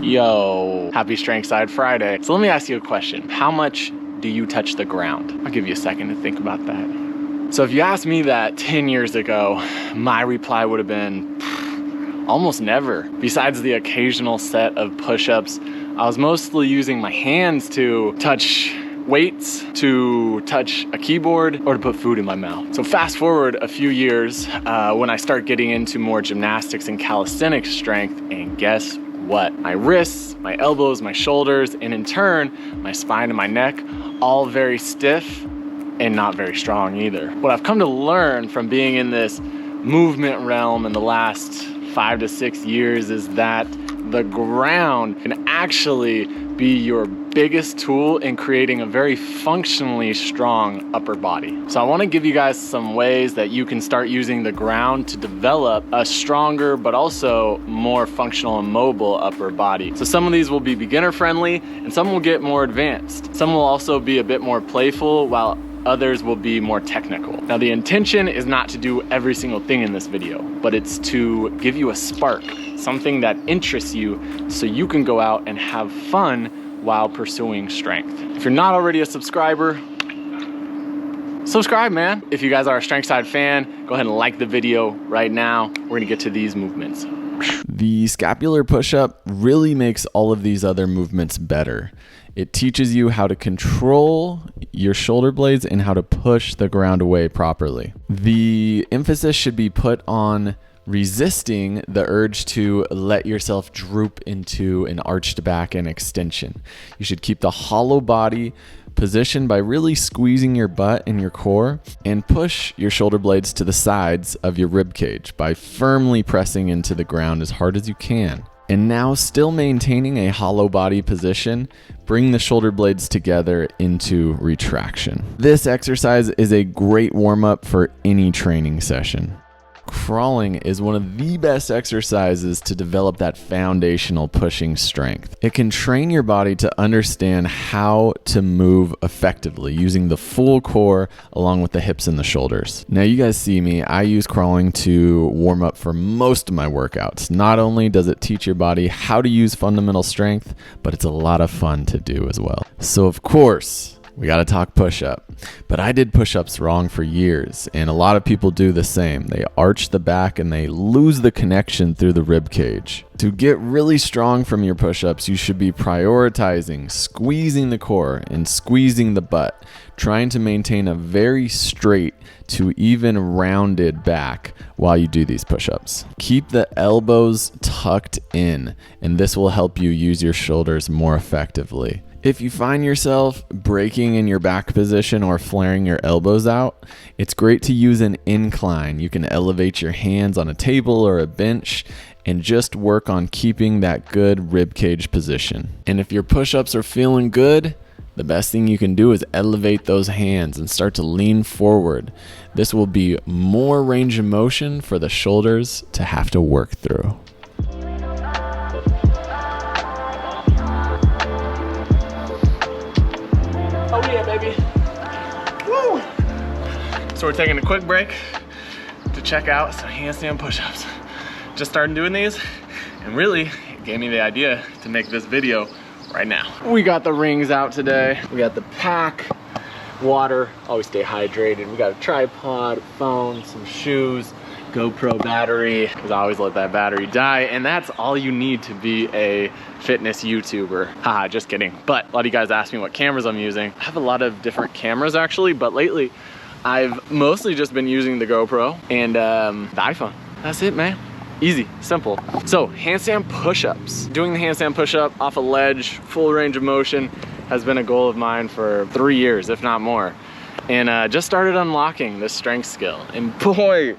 Yo, happy Strength Side Friday. So let me ask you a question. How much do you touch the ground? I'll give you a second to think about that. So if you asked me that 10 years ago, my reply would have been almost never. Besides the occasional set of push-ups, I was mostly using my hands to touch weights, to touch a keyboard, or to put food in my mouth. So fast forward a few years when I start getting into more gymnastics and calisthenics strength, and guess what? My wrists, my elbows, my shoulders, and in turn, my spine and my neck, all very stiff and not very strong either. What I've come to learn from being in this movement realm in the last 5 to 6 years is that the ground can actually be your biggest tool in creating a very functionally strong upper body. So I want to give you guys some ways that you can start using the ground to develop a stronger but also more functional and mobile upper body. So some of these will be beginner friendly and some will get more advanced. Some will also be a bit more playful while others will be more technical. Now the intention is not to do every single thing in this video, but it's to give you a spark, something that interests you so you can go out and have fun while pursuing strength. If you're not already a subscriber, subscribe, man. If you guys are a Strength Side fan, go ahead and like the video right now. We're gonna get to these movements. The scapular push-up really makes all of these other movements better. It teaches you how to control your shoulder blades and how to push the ground away properly. The emphasis should be put on resisting the urge to let yourself droop into an arched back and extension. You should keep the hollow body positioned by really squeezing your butt and your core, and push your shoulder blades to the sides of your rib cage by firmly pressing into the ground as hard as you can. And now, still maintaining a hollow body position, bring the shoulder blades together into retraction. This exercise is a great warm-up for any training session. Crawling is one of the best exercises to develop that foundational pushing strength. It can train your body to understand how to move effectively using the full core along with the hips and the shoulders. Now you guys see me, I use crawling to warm up for most of my workouts. Not only does it teach your body how to use fundamental strength, but it's a lot of fun to do as well. So of course, we got to talk push-up. But I did push-ups wrong for years, and a lot of people do the same. They arch the back and they lose the connection through the rib cage. To get really strong from your push-ups, you should be prioritizing squeezing the core and squeezing the butt, trying to maintain a very straight to even rounded back while you do these push-ups. Keep the elbows tucked in, and this will help you use your shoulders more effectively. If you find yourself breaking in your back position or flaring your elbows out, it's great to use an incline. You can elevate your hands on a table or a bench and just work on keeping that good rib cage position. And if your push-ups are feeling good, the best thing you can do is elevate those hands and start to lean forward. This will be more range of motion for the shoulders to have to work through. Oh yeah, baby. Woo! So we're taking a quick break to check out some handstand push-ups. Just started doing these, and really, it gave me the idea to make this video right now. We got the rings out today. We got the pack, water, always stay hydrated. We got a tripod, phone, some shoes, GoPro battery, because I always let that battery die, and that's all you need to be a fitness YouTuber. Haha, just kidding. But a lot of you guys ask me what cameras I'm using. I have a lot of different cameras actually, but lately I've mostly just been using the GoPro and the iPhone. That's it, man. Easy, simple. So handstand push-ups. Doing the handstand push-up off a ledge, full range of motion, has been a goal of mine for 3 years, if not more. And just started unlocking this strength skill. And boy,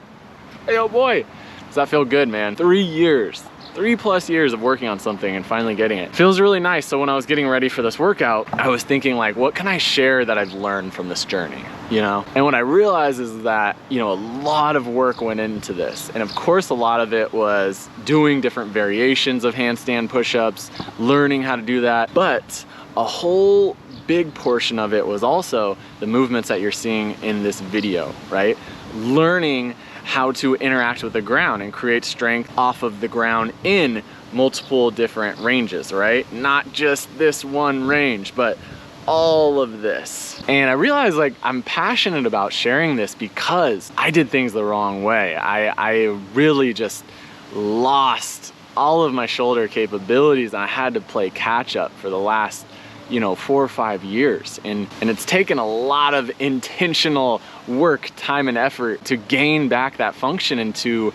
hey, oh boy, does that feel good, man. 3 years, 3+ years of working on something and finally getting it. Feels really nice. So when I was getting ready for this workout, I was thinking like, what can I share that I've learned from this journey, you know? And what I realized is that, you know, a lot of work went into this. And of course, a lot of it was doing different variations of handstand push-ups, learning how to do that. But a whole big portion of it was also the movements that you're seeing in this video, right? Learning how to interact with the ground and create strength off of the ground in multiple different ranges, right? Not just this one range, but all of this. And I realized like I'm passionate about sharing this because I did things the wrong way. I really just lost all of my shoulder capabilities, and I had to play catch up for the last 4 or 5 years, and it's taken a lot of intentional work, time, and effort to gain back that function and to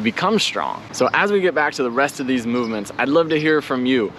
become strong. So as we get back to the rest of these movements, I'd love to hear from you.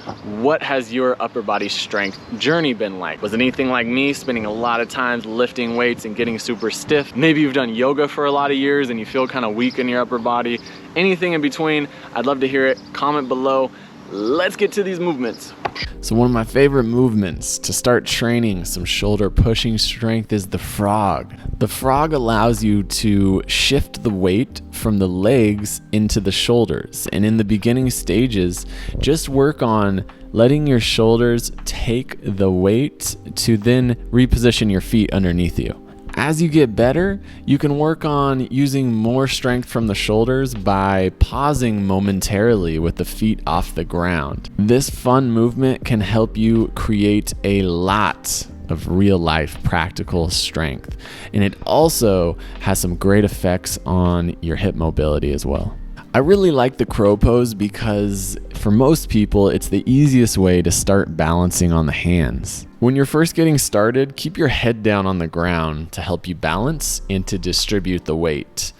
What has your upper body strength journey been like? Was it anything like me, spending a lot of time lifting weights and getting super stiff? Maybe you've done yoga for a lot of years and you feel kind of weak in your upper body. Anything in between, I'd love to hear it. Comment below. Let's get to these movements. So one of my favorite movements to start training some shoulder pushing strength is the frog. The frog allows you to shift the weight from the legs into the shoulders. And in the beginning stages, just work on letting your shoulders take the weight to then reposition your feet underneath you. As you get better, you can work on using more strength from the shoulders by pausing momentarily with the feet off the ground. This fun movement can help you create a lot of real life practical strength. And it also has some great effects on your hip mobility as well. I really like the crow pose because for most people, it's the easiest way to start balancing on the hands. When you're first getting started, keep your head down on the ground to help you balance and to distribute the weight.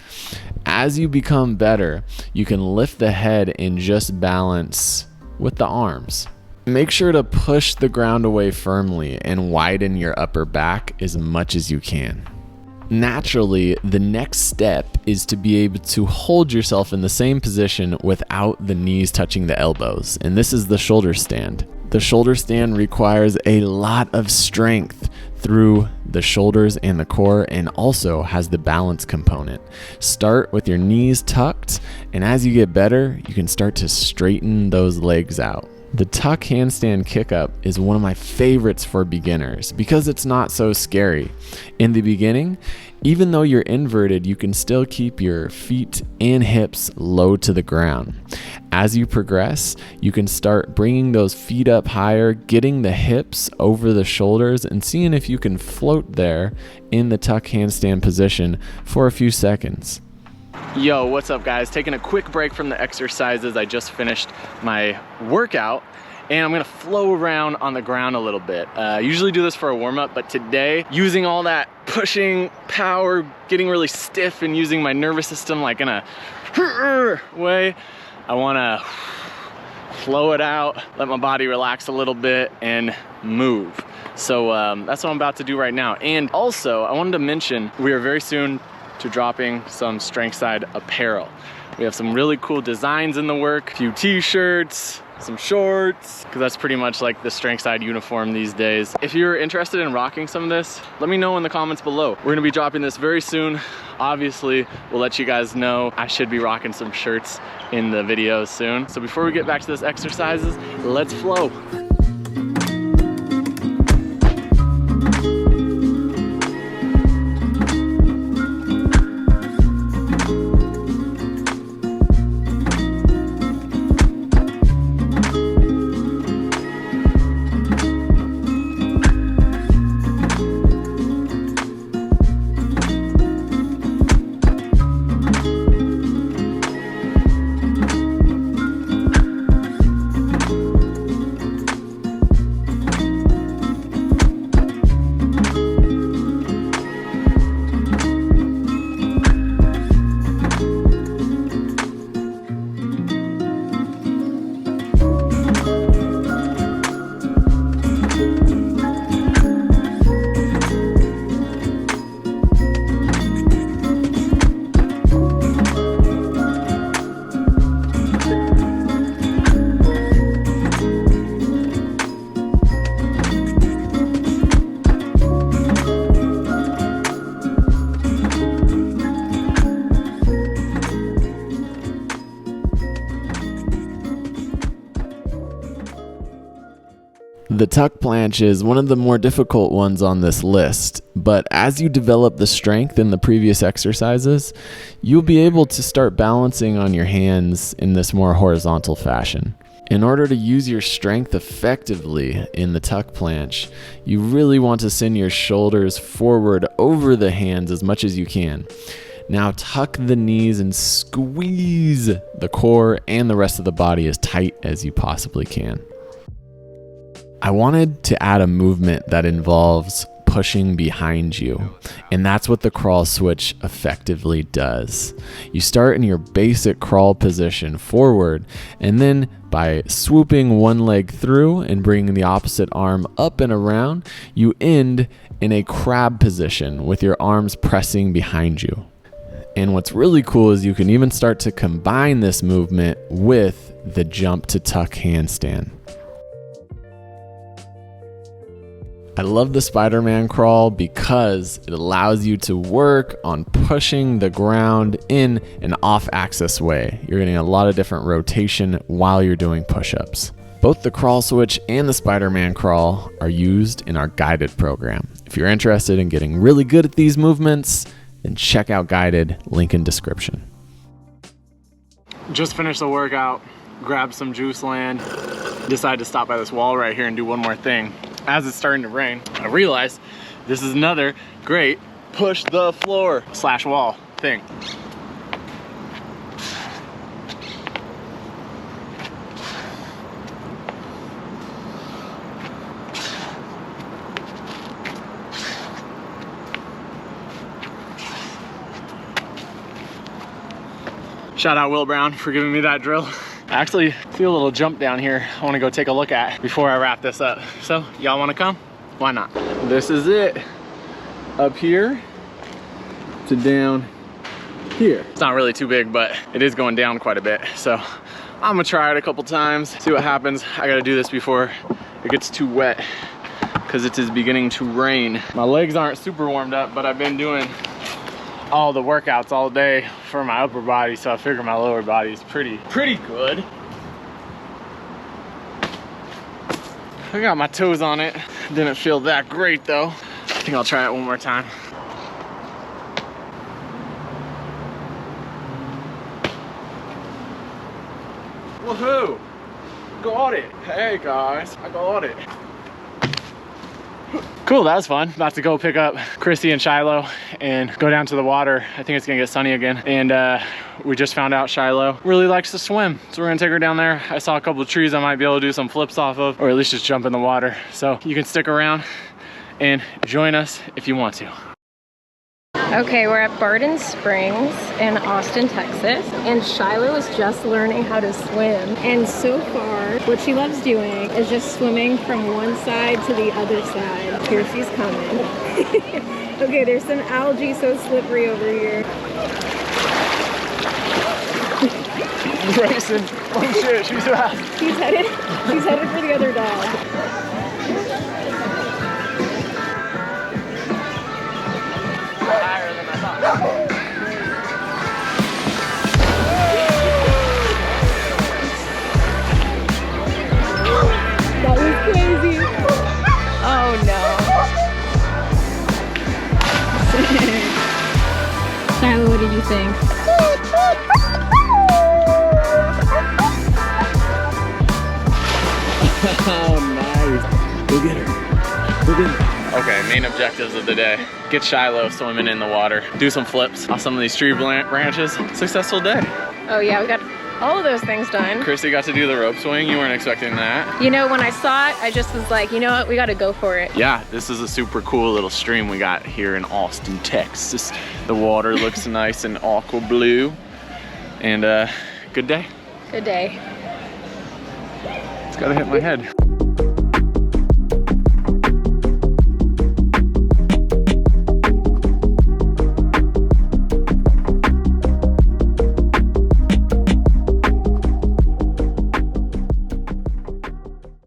As you become better, you can lift the head and just balance with the arms. Make sure to push the ground away firmly and widen your upper back as much as you can. Naturally, the next step is to be able to hold yourself in the same position without the knees touching the elbows, and this is the shoulder stand. The shoulder stand requires a lot of strength through the shoulders and the core, and also has the balance component. Start with your knees tucked, and as you get better, you can start to straighten those legs out. The tuck handstand kickup is one of my favorites for beginners because it's not so scary. In the beginning, even though you're inverted, you can still keep your feet and hips low to the ground. As you progress, you can start bringing those feet up higher, getting the hips over the shoulders, and seeing if you can float there in the tuck handstand position for a few seconds. Yo, what's up guys? Taking a quick break from the exercises. I just finished my workout and I'm gonna flow around on the ground a little bit. I usually do this for a warm-up, but today, using all that pushing power, getting really stiff and using my nervous system like in a way, I wanna flow it out, let my body relax a little bit and move. So that's what I'm about to do right now. And also, I wanted to mention, we are very soon to dropping some strength side apparel. We have some really cool designs in the work, a few t-shirts, some shorts, because that's pretty much like the strength side uniform these days. If you're interested in rocking some of this, let me know in the comments below. We're gonna be dropping this very soon. Obviously, we'll let you guys know. I should be rocking some shirts in the videos soon. So before we get back to this exercises, let's flow. The tuck planche is one of the more difficult ones on this list, but as you develop the strength in the previous exercises, you'll be able to start balancing on your hands in this more horizontal fashion. In order to use your strength effectively in the tuck planche, you really want to send your shoulders forward over the hands as much as you can. Now tuck the knees and squeeze the core and the rest of the body as tight as you possibly can. I wanted to add a movement that involves pushing behind you, and that's what the crawl switch effectively does. You start in your basic crawl position forward, and then by swooping one leg through and bringing the opposite arm up and around, you end in a crab position with your arms pressing behind you. And what's really cool is you can even start to combine this movement with the jump to tuck handstand. I love the Spiderman Crawl because it allows you to work on pushing the ground in an off-axis way. You're getting a lot of different rotation while you're doing push-ups. Both the crawl switch and the Spiderman Crawl are used in our guided program. If you're interested in getting really good at these movements, then check out guided, link in description. Just finished the workout, grabbed some juice land, decided to stop by this wall right here and do one more thing. As it's starting to rain, I realized this is another great push the floor / wall thing. Shout out Will Brown for giving me that drill. I actually feel a little jump down here I want to go take a look at before I wrap this up. So y'all want to come? Why not? This is it. Up here to down here. It's not really too big, but it is going down quite a bit. So I'm gonna try it a couple times, see what happens. I gotta do this before it gets too wet because it is beginning to rain. My legs aren't super warmed up, but I've been doing all the workouts all day for my upper body, so I figure my lower body is pretty good. I got my toes on it. Didn't feel that great though. I think I'll try it one more time. Woohoo! Got it! Hey guys, I got it. Cool, that was fun. About to go pick up Chrissy and Shiloh and go down to the water. I think it's gonna get sunny again. And we just found out Shiloh really likes to swim. So we're gonna take her down there. I saw a couple of trees I might be able to do some flips off of, or at least just jump in the water. So you can stick around and join us if you want to. Okay, we're at Barton Springs in Austin, Texas, and Shiloh is just learning how to swim. And so far, what she loves doing is just swimming from one side to the other side. Here she's coming. Okay, there's some algae so slippery over here. Racing. Oh shit, she's fast. She's headed for the other dog. Higher than I thought. That was crazy. Oh no. Shiloh, what did you think? Oh, nice. Go get her. Go get her. Okay, main objectives of the day. Get Shiloh swimming in the water. Do some flips off some of these tree branches. Successful day. Oh yeah, we got all of those things done. Chrissy got to do the rope swing. You weren't expecting that. You know, when I saw it, I just was like, you know what, we gotta go for it. Yeah, this is a super cool little stream we got here in Austin, Texas. The water looks nice and aqua blue. And good day. Good day. It's gotta hit my head.